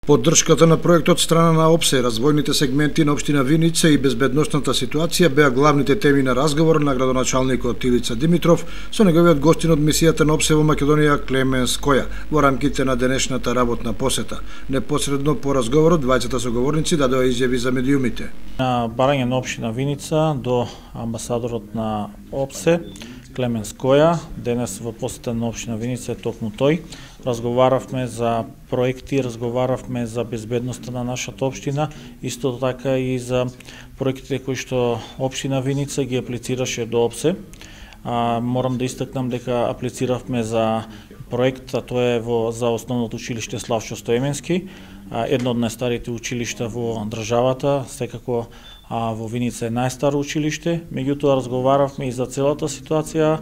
Поддршката на проектот страна на ОПСЕ, развојните сегменти на општина Виница и безбедносната ситуација беа главните теми на разговор на градоначалникот Ивица Димитров со неговиот гостин од мисијата на ОПСЕ во Македонија Клемен Скоја во рамките на денешната работна посета. Непосредно по разговорот двајцата соговорници дадоа изјави за медиумите. На барање на општина Виница до амбасадорот на ОПСЕ Клемен Скоја, денес во посета на општина Виница е токму тој. Разговаравме за проекти, разговаравме за безбедноста на нашата општина, исто така и за проектите кои што општина Виница ги аплицираше до ОПСЕ. Морам да истакнам дека аплициравме за проект, а тоа е за основното училиште Славчо Стоеменски, едно од најстарите училишта во државата, секако во Виница е најстаро училиште. Меѓутоа разговаравме и за целата ситуација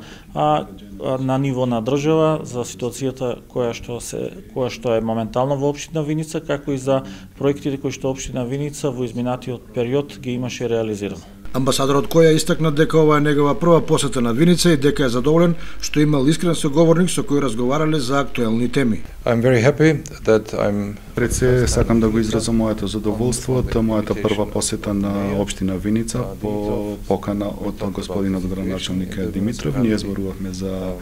на ниво на држава, за ситуацијата која што е моментално во општина Виница, како и за проектите кои што општина Виница во изминатиот период ги имаше реализирано. Амбасадорот Која истакна дека ова е негова прва посета на Виница и дека е задоволен што имал искрен соговорник со кој разговарале за актуелни теми. Пред се сакам да го изразам моето задоволство од мојата прва посета на општина Виница по покана од господинот градоначалник Димитров. Ние зборувавме за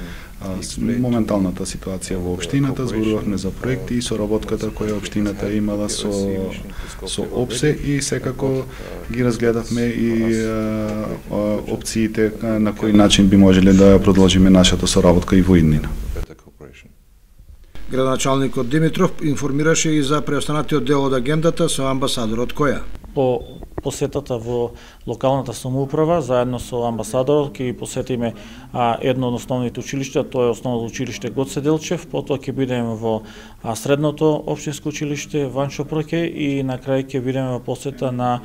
моменталната ситуација во општината, зборувавме за проекти и соработката која општината имала со ОПСЕ и секако ги разгледавме и опциите на кој начин би можеле да продолжиме нашата соработка и во иднина. Градоначалникот Димитров информираше и за преостанатиот дел од агендата со амбасадорот Која. По посетата во локалната самоуправа, заедно со амбасадорот, ќе посетиме едно од основните училишта, тоа е основното училиште Гоце Делчев, потоа ќе бидеме во средното општинско училиште Ванчо Проке и на крај ќе бидеме во посета на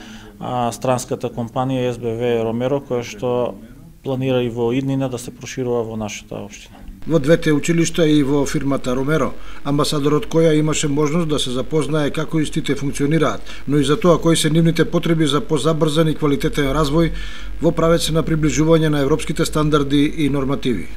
странската компанија СБВ Ромеро, која што планира и во иднина да се проширува во нашата општина. Во двете училишта и во фирмата Ромеро, амбасадорот Која имаше можност да се запознае како истите функционираат, но и за тоа кои се нивните потреби за позабрзан и квалитетен развој во правец на приближување на европските стандарди и нормативи.